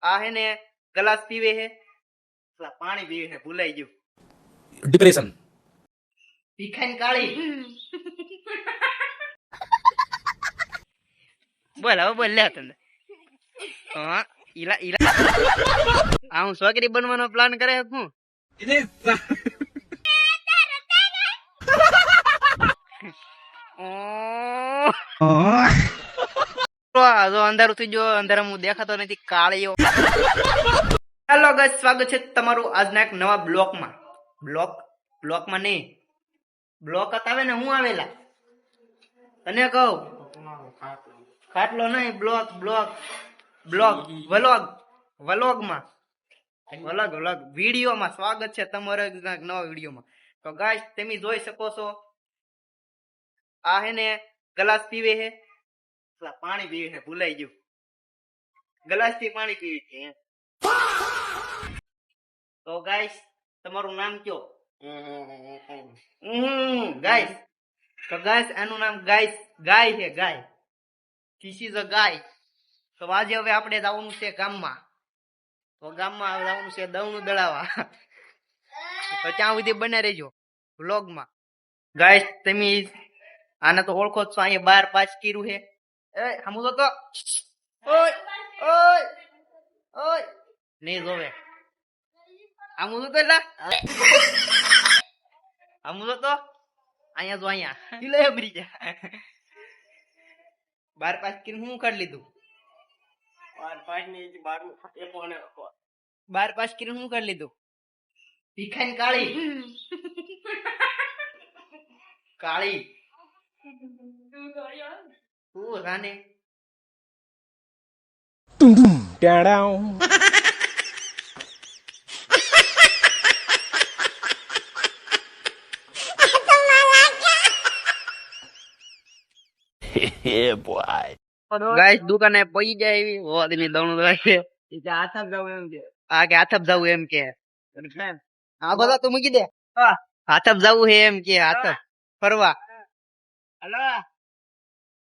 આ હે ને ગ્લાસ પીવે હે, પાણી પીવે હે, ભૂલાઈ ગયું. डिप्रेशन ભીખાઈ કાળી. બોલ હવે બોલ લે તને. હા ઈલા ઈલા આ હું છોકરી બનવાનો પ્લાન કરે હું. જો અંધારું થઈ ગયો, અંધારામાં હું દેખાતો નથી, કાળીઓ. હેલો ગાઈસ, સ્વાગત છે તમારું આજના એક નવા બ્લોકમાં. બ્લોકમાં નહીં, બ્લોક આવે ને હું આવેલા તને કહું, ખાટલો નહીં, બ્લોક વ્લોગમાં વિડીયોમાં સ્વાગત છે તમારા નવા વિડીયોમાં. તો ગાઈસ તમે જોઈ શકો છો, આ હે ને ગ્લાસ પીવે હે, પાણી પીવે છે, ભૂલાઈ ગયું. ગ્લાસ થી પાણી પીવે છે. તો ગાઈસ તમારું નામ કયો? ગાઈસ તો ગાઈસ આનું નામ ગાય છે, ગાય. ધીસ ઇઝ અ ગાય. તો આજે હવે આપણે જવાનું છે ગામમાં. તો ગામમાં જવાનું છે દવનું દળાવા. તો ત્યાં સુધી બને રહેજો વ્લોગમાં. ગાઈસ તમે આને તો ઓળખો જ છો, અહીંયા 12 5 કર્યું છે. એ હમુ તો ઓય ઓય ઓય નહીં જોવે. હમુ તો લા હમુ તો અહીંયા જો, અહીંયા લે બરી જા. 12 5 કર્યું હું કરી લીધું. 12 5 કર્યું હું કરી લીધું. ભીખાઈ કાળી કાળી તું રાને ગાઈસ દુકાને પડી જાય એવી ઓદમી દવણું દળાય છે. હાથપ જવું એમ કે આ કે હાથપ જવું એમ કે આ બધા તું મૂકી દે. હાથપ જવું હે એમ કે હાથપ ફરવા. હાલો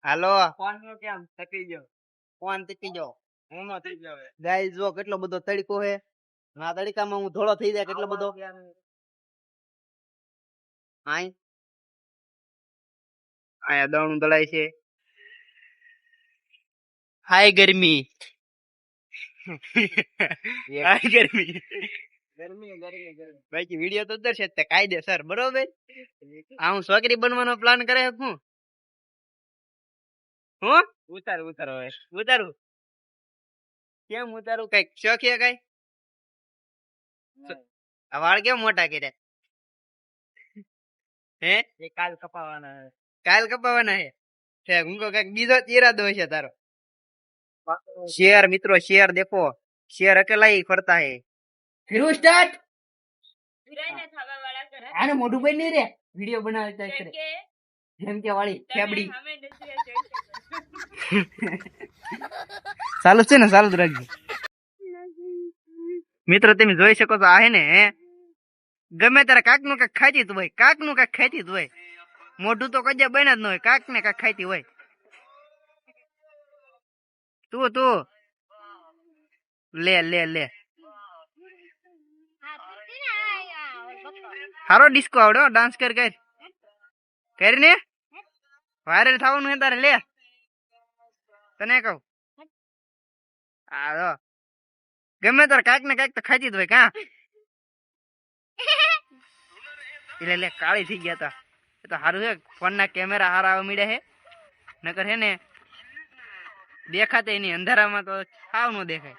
હાલો ફોન નો કેમ થકી ગયો? ફોન થકી ગયો, હું નો થઈ ગયો. ગાઈસ જો કેટલો બધો તડકો હે. આ તડકામાં હું ધોળો થઈ જાય કેટલો બધો. આયા દવણું દળાય છે. હાય ગરમી હાય ગરમી બાકી વિડીયો તો ઉતરશે જ તે કાયદેસર, બરોબર. આ હું છોકરી બનવાનો પ્લાન કરે હું. હું ઉતારું કેમ ઉતારું? કઈક શોખ છે કઈ? આ વાળ કેમ મોટા કર્યા હે? કાલ કપાવાના હે હું કઈક બીજો ઈરાદો હશે તારો. શેર મિત્રો, શેર દેખો, શેર અકેલા ही फरता है. फिर स्टार्ट આને મોઢું બંધ નહીં રે, વિડિયો બનાવતા કરે જેમ કે વાળી ખેબડી. ચાલુ છે ને, ચાલુ જ રાખજો. મિત્રો તમે જોઈ શકો છો, આ હે ને ગમે ત્યારે કાક નું કાક ખાતી જ હોય, મોઢું તો કજે બન જ ન હોય, કાક ને કાક ખાતી હોય. તું લે હારો ડિસ્કો આવડો, ડાન્સ કરીને વાયરલ થવાનું હે તારે. લે તને કહું, આ ગમે તારે કાંઈક ને કાંઈક તો ખાતી જ હોય કા. એટલે કાળી થઈ ગયા તા. એ તો સારું છે ફોન ના કેમેરા હારા આવવા મળ્યા હે, નકર હે ને દેખાતે નહીં, અંધારામાં તો સાવ નો દેખાય.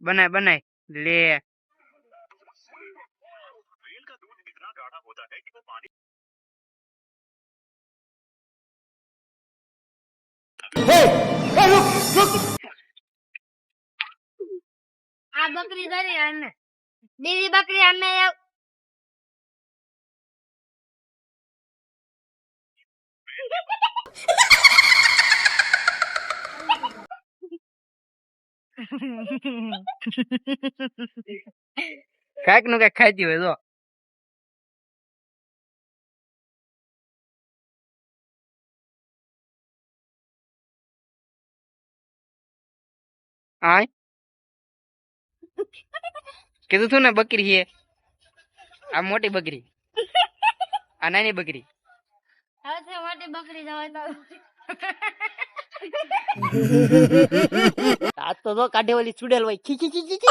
બનાય લે. આ બકરી ધરી અને બીજી બકરી અમે કાંઈક નું કાંઈક ખાતી હોય. જો આય કીધું તું ને બકરી છે આ મોટી બકરી આ નાની બકરી હવે મોટી બકરી જવાય તો આ તો જો કાઢે ઓલી ચુડેલ હોય ખી ખી ખી ખી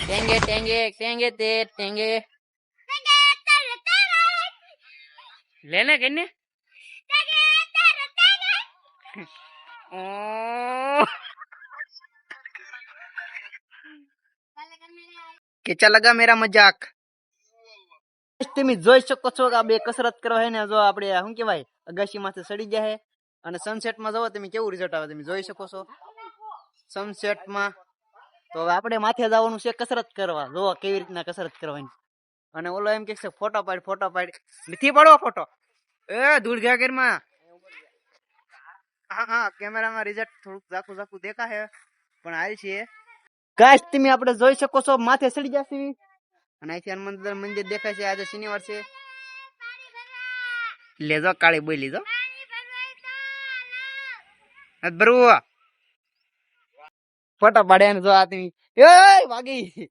ટેંગે ટેંગે ટેંગે તે ટેંગે લેને કેને કેચા લગા મેરા મજાક તમે જોઈ શકો છો કે આ બે કસરત કરવા હે ને જો આપણે શું કહેવાય અગાસી માંથી સડી જાય અને સનસેટ માં જવો તમે કેવું રિઝલ્ટ આવે તમે જોઈ શકો છો સનસેટ માં તો હવે આપણે માથે જવાનું છે કસરત કરવા જો કેવી રીતના કસરત કરવાની અને ઓલો એમ કે છે ફોટો પાડ નથી પાડવો ફોટો એ દૂર ગયા ઘરમાં હા કેમેરામાં રિઝલ્ટ થોડુંક ઝાખું દેખા હે પણ હાલ છે ગાઈસ તમે આપણે જોઈ શકો છો માથે સડી જશે અને અહીંથી હનુમાન મંદિર દેખાય છે આજે શનિવાર છે લેજો કાળી બોલી જો બરોબર ફોટો પાડે ને જો આ તમે એ વાગી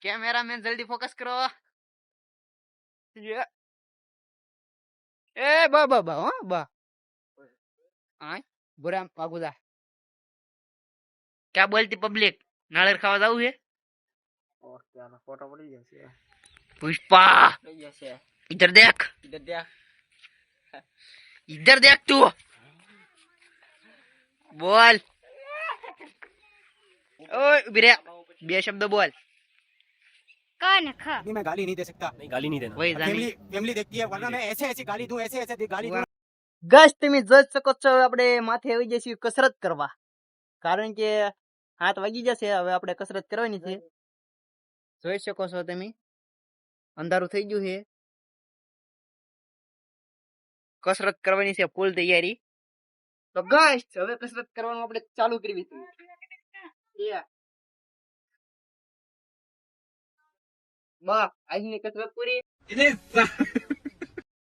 કેમેરામેન જલ્દી ફોકસ કરો એ બા હો બા આય બુરા વાગુદા क्या बोलती पब्लिक नाળિયેર ખાવા જાવું છે फोटो पड़ी जैसे पुष्पा इधर देख इधर देख तू बोल ओए बिरे बे शब्द बोल कौन खा मैं गाली नहीं दे सकता नहीं गाली नहीं देना वही फैमिली फैमिली देखती है वरना मैं ऐसे ऐसे गाली दूं ऐसे ऐसे गाली दूं ગશ તમે જોઈ શકો છો આપણે માથે આવી જઈશું કસરત કરવા કારણ કે 7 વાગી જશે હવે આપણે કસરત કરવાની છે જોઈ શકો છો તમે અંધારું થઈ ગયું છે કસરત કરવાની છે ફૂલ તૈયારી તો ગશ હવે કસરત કરવાનું આપણે ચાલુ કરવી છે બા આજની કસરત પૂરી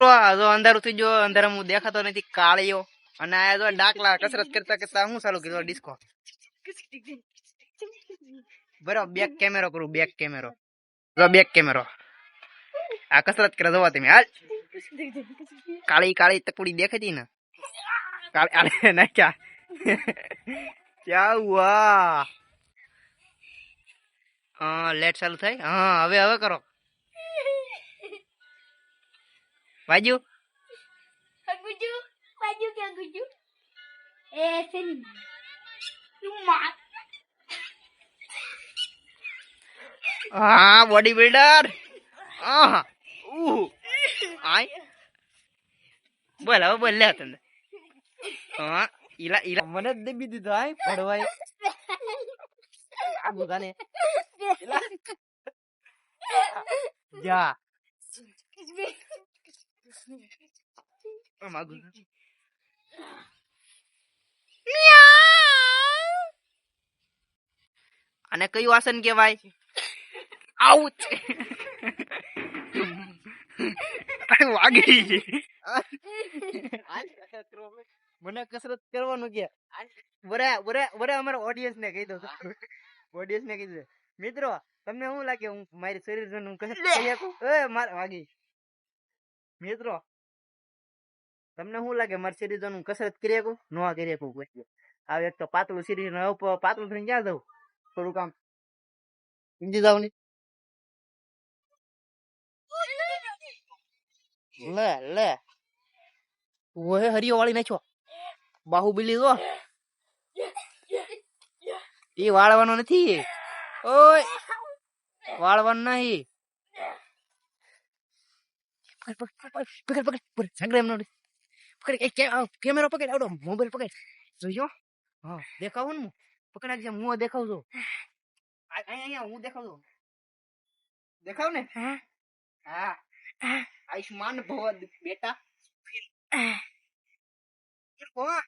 જો અંધારું થઈ ગયો અંધારામાં દેખાતો નથી કાળિયો અને આ જો ડાકલા કસરત કરતા કરતા હું ચાલુ કર્યો ડિસ્કો બરાબર બેક કેમેરો કરું બેક કેમેરો જો બેક કેમેરો આ કસરત કરે જોવા તમે હાલ કાળી તકડી દેખાતી ને કાળી ના ક્યા હુઆ લેટ ચાલુ થાય હવે કરો વાજુ क्या गुजू ऐसे नहीं तू मार બોડી બિલ્ડર આય બોલ હવે બોલ લે તને ઈલા મને જ દબી દીધો આય પડવાય આ બધાને જા માગું અને કયું આસન કેવાય આઉચ વાગી મને કસરત કરવાનું કે બરા અમારા ઓડિયન્સ ને કહી દઉં મિત્રો તમને શું લાગે હું મારી શરીર હું કસરત કરી શકું વાગી મિત્રો તમને શું લાગે મારી શરીર હું કસરત કરી શકું ન કરી શકું હવે એક તો પાતળું શરીર પાતળું થઈને ક્યાં જવું થોડું કામ સમજી જાવ ને લે ઓહે હરિયો વાળી નાખ્યો બાહુબલી જો એ વાળવાનો નથી ઓય વાળવાનું નહીં પકડ સંગ્રામ નો પકડ કેમેરો પકડ આવડો મોબાઈલ પકડ જોયો હા દેખાવ ને પકડાક છે હું દેખાવ છું અહીંયા હું દેખાવ છું દેખાવ ને હા આયુષ્માન ભવ બેટા કોણ